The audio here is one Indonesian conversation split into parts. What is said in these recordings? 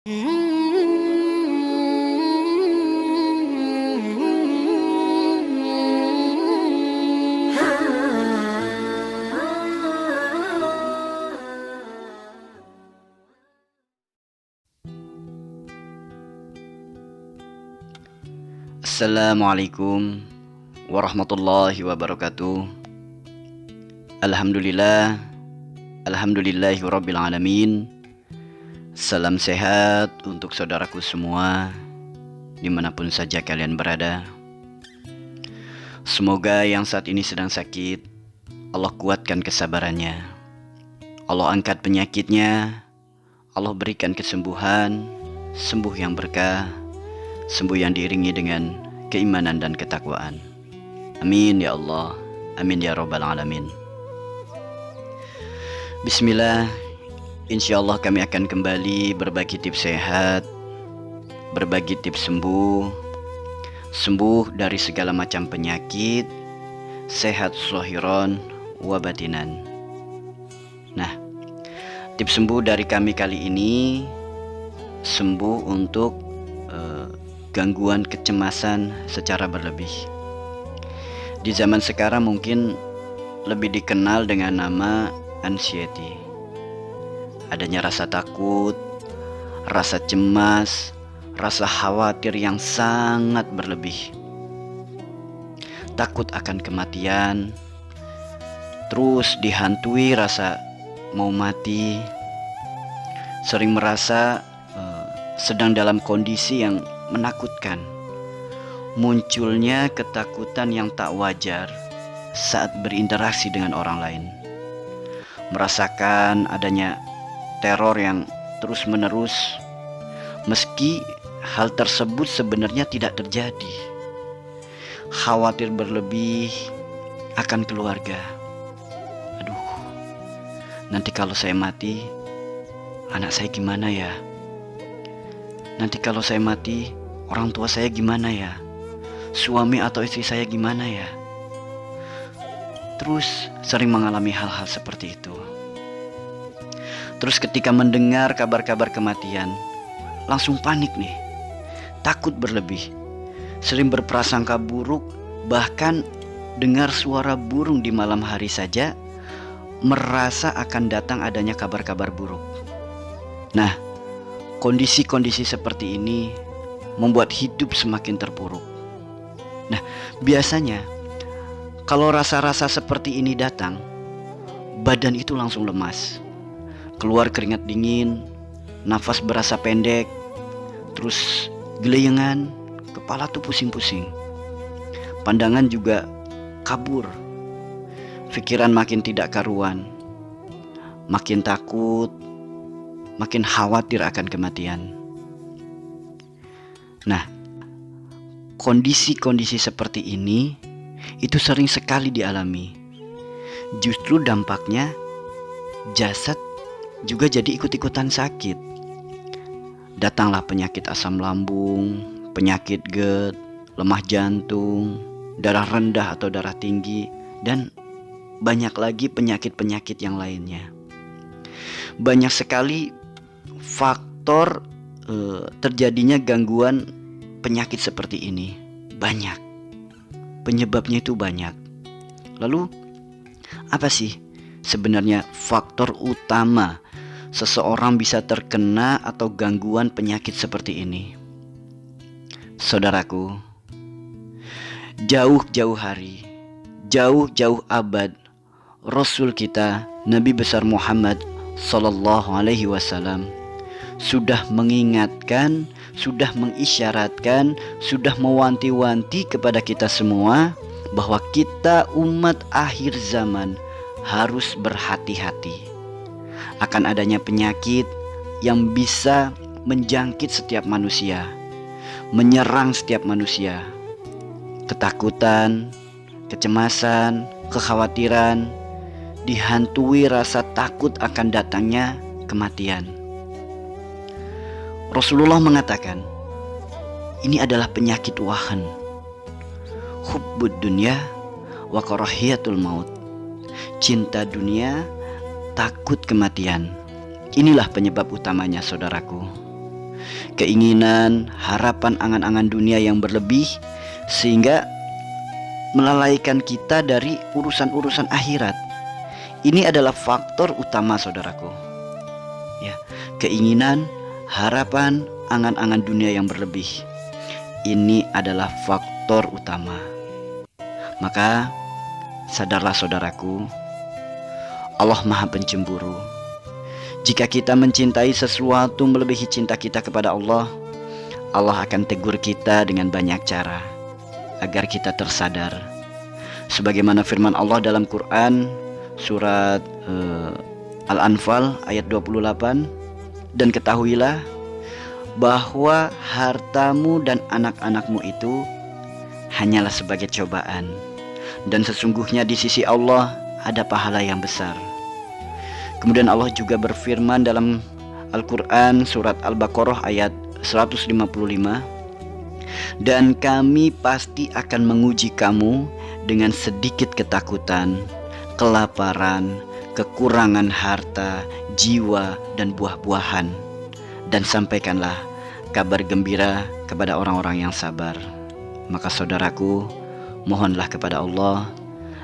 Assalamualaikum warahmatullahi wabarakatuh. Alhamdulillah, alhamdulillahirabbil alamin. Salam sehat untuk saudaraku semua dimanapun saja kalian berada. Semoga yang saat ini sedang sakit, Allah kuatkan kesabarannya, Allah angkat penyakitnya, Allah berikan kesembuhan, sembuh yang berkah, sembuh yang diiringi dengan keimanan dan ketakwaan. Amin ya Allah, amin ya rabbal alamin. Bismillah, insyaallah kami akan kembali berbagi tips sehat, berbagi tips sembuh dari segala macam penyakit, sehat zahiran wa batinan. Nah, tips sembuh dari kami kali ini sembuh untuk gangguan kecemasan secara berlebih. Di zaman sekarang mungkin lebih dikenal dengan nama anxiety. Adanya rasa takut, rasa cemas, rasa khawatir yang sangat berlebih. Takut akan kematian, terus dihantui rasa mau mati, sering merasa sedang dalam kondisi yang menakutkan. Munculnya ketakutan yang tak wajar saat berinteraksi dengan orang lain. Merasakan adanya teror yang terus-menerus meski hal tersebut sebenarnya tidak terjadi. Khawatir berlebih akan keluarga. Aduh, nanti kalau saya mati, anak saya gimana ya? Nanti kalau saya mati, orang tua saya gimana ya? Suami atau istri saya gimana ya? Terus sering mengalami hal-hal seperti itu. Terus ketika mendengar kabar-kabar kematian, langsung panik nih. Takut berlebih. Sering berprasangka buruk, bahkan dengar suara burung di malam hari saja merasa akan datang adanya kabar-kabar buruk. Nah, kondisi-kondisi seperti ini membuat hidup semakin terpuruk. Nah, biasanya kalau rasa-rasa seperti ini datang, badan itu langsung lemas, keluar keringat dingin, nafas berasa pendek, terus geleyengan, kepala tuh pusing-pusing, pandangan juga kabur, pikiran makin tidak karuan, makin takut, makin khawatir akan kematian. Nah, kondisi-kondisi seperti ini itu sering sekali dialami. Justru dampaknya jasad juga jadi ikut-ikutan sakit. Datanglah penyakit asam lambung, penyakit GERD, lemah jantung, darah rendah atau darah tinggi, dan banyak lagi penyakit-penyakit yang lainnya. Banyak sekali faktor terjadinya gangguan penyakit seperti ini. Banyak. Penyebabnya itu banyak. Lalu apa sih sebenarnya faktor utama seseorang bisa terkena atau gangguan penyakit seperti ini? Saudaraku, jauh-jauh hari, jauh-jauh abad, Rasul kita Nabi besar Muhammad Sallallahu Alaihi Wasallam sudah mengingatkan, sudah mengisyaratkan, sudah mewanti-wanti kepada kita semua bahwa kita umat akhir zaman harus berhati-hati akan adanya penyakit yang bisa menjangkit setiap manusia, menyerang setiap manusia. Ketakutan, kecemasan, kekhawatiran, dihantui rasa takut akan datangnya kematian. Rasulullah mengatakan, ini adalah penyakit wahan, hubbud dunya wa karahiyatul maut. Cinta dunia, takut kematian. Inilah penyebab utamanya, saudaraku. keinginan, harapan, angan-angan dunia yang berlebih sehingga melalaikan kita dari urusan-urusan akhirat. Ini adalah faktor utama, saudaraku. Ya, keinginan, harapan, angan-angan dunia yang berlebih. Ini adalah faktor utama. Maka sadarlah, saudaraku, Allah Maha Pencemburu. Jika kita mencintai sesuatu melebihi cinta kita kepada Allah, Allah akan tegur kita dengan banyak cara agar kita tersadar. Sebagaimana firman Allah dalam Quran surat Al-Anfal ayat 28, dan ketahuilah bahwa hartamu dan anak-anakmu itu hanyalah sebagai cobaan, dan sesungguhnya di sisi Allah ada pahala yang besar. Kemudian Allah juga berfirman dalam Al-Quran surat Al-Baqarah ayat 155, dan kami pasti akan menguji kamu dengan sedikit ketakutan, kelaparan, kekurangan harta, jiwa, dan buah-buahan. Dan sampaikanlah kabar gembira kepada orang-orang yang sabar. Maka saudaraku, mohonlah kepada Allah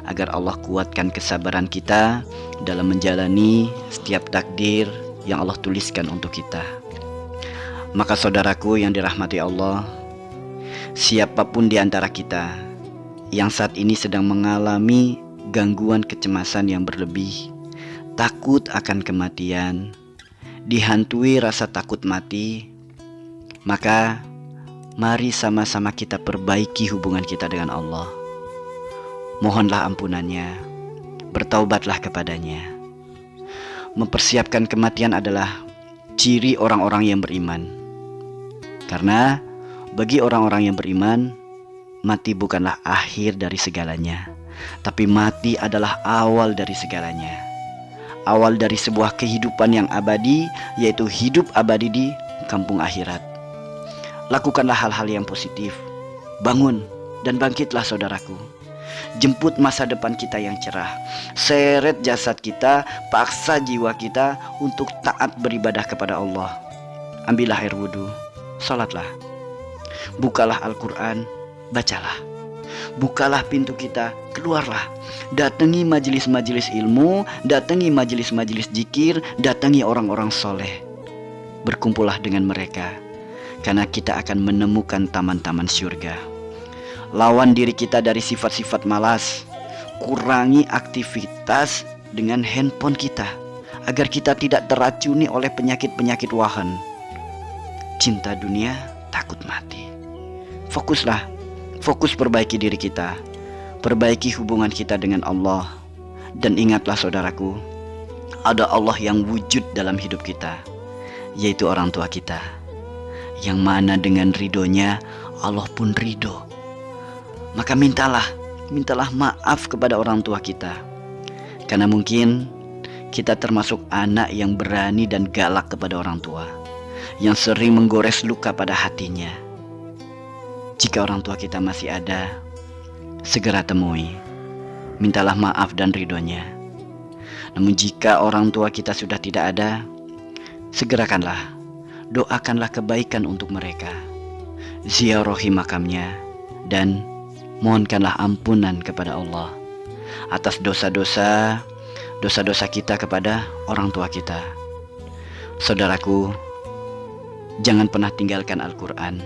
agar Allah kuatkan kesabaran kita dalam menjalani setiap takdir yang Allah tuliskan untuk kita. Maka saudaraku yang dirahmati Allah, siapapun di antara kita yang saat ini sedang mengalami gangguan kecemasan yang berlebih, takut akan kematian, dihantui rasa takut mati, maka mari sama-sama kita perbaiki hubungan kita dengan Allah. Mohonlah ampunannya, bertaubatlah kepadanya. Mempersiapkan kematian adalah ciri orang-orang yang beriman. Karena bagi orang-orang yang beriman, mati bukanlah akhir dari segalanya, tapi mati adalah awal dari segalanya. Awal dari sebuah kehidupan yang abadi, yaitu hidup abadi di kampung akhirat. Lakukanlah hal-hal yang positif. Bangun dan bangkitlah, saudaraku. Jemput masa depan kita yang cerah. Seret jasad kita, paksa jiwa kita untuk taat beribadah kepada Allah. Ambillah air wudhu, salatlah. Bukalah Al-Quran, bacalah. Bukalah pintu kita, keluarlah. Datangi majelis-majelis ilmu, datangi majelis-majelis zikir, datangi orang-orang soleh. Berkumpullah dengan mereka, karena kita akan menemukan taman-taman surga. Lawan diri kita dari sifat-sifat malas. Kurangi aktivitas dengan handphone kita, agar kita tidak teracuni oleh penyakit-penyakit wahan. Cinta dunia, takut mati. Fokuslah, fokus perbaiki diri kita, perbaiki hubungan kita dengan Allah. Dan ingatlah, saudaraku, ada Allah yang wujud dalam hidup kita, yaitu orang tua kita, yang mana dengan ridhonya Allah pun ridho. Maka mintalah maaf kepada orang tua kita, karena mungkin kita termasuk anak yang berani dan galak kepada orang tua, yang sering menggores luka pada hatinya. Jika orang tua kita masih ada, segera temui, mintalah maaf dan ridhonya. Namun jika orang tua kita sudah tidak ada, segerakanlah, doakanlah kebaikan untuk mereka, ziarahi makamnya, dan mohonkanlah ampunan kepada Allah atas dosa-dosa kita kepada orang tua kita. Saudaraku, jangan pernah tinggalkan Al-Quran.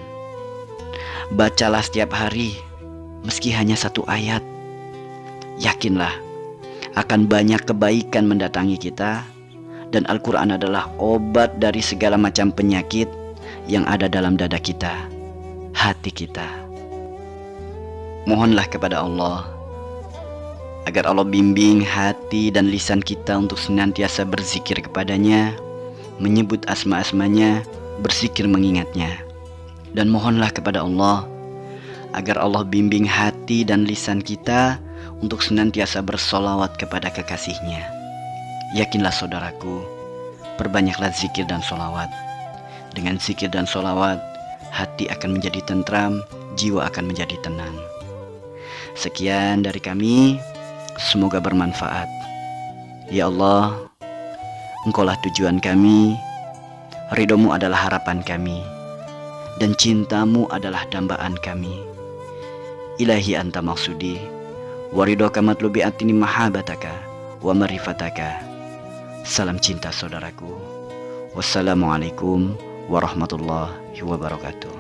Bacalah setiap hari, meski hanya 1 ayat. Yakinlah, akan banyak kebaikan mendatangi kita, dan Al-Quran adalah obat dari segala macam penyakit yang ada dalam dada kita, hati kita. Mohonlah kepada Allah agar Allah bimbing hati dan lisan kita untuk senantiasa berzikir kepadanya, menyebut asma-asmanya, berzikir mengingatnya. Dan mohonlah kepada Allah agar Allah bimbing hati dan lisan kita untuk senantiasa bersolawat kepada kekasihnya. Yakinlah, saudaraku, perbanyaklah zikir dan solawat. Dengan zikir dan solawat, hati akan menjadi tentram, jiwa akan menjadi tenang. Sekian dari kami, semoga bermanfaat. Ya Allah, Engkaulah tujuan kami, ridhomu adalah harapan kami. dan cintamu adalah dambaan kami. Ilahi anta maksudi, waridhoka matlubi atini mahabataka wa marifataka. Salam cinta saudaraku. Wassalamualaikum warahmatullahi wabarakatuh.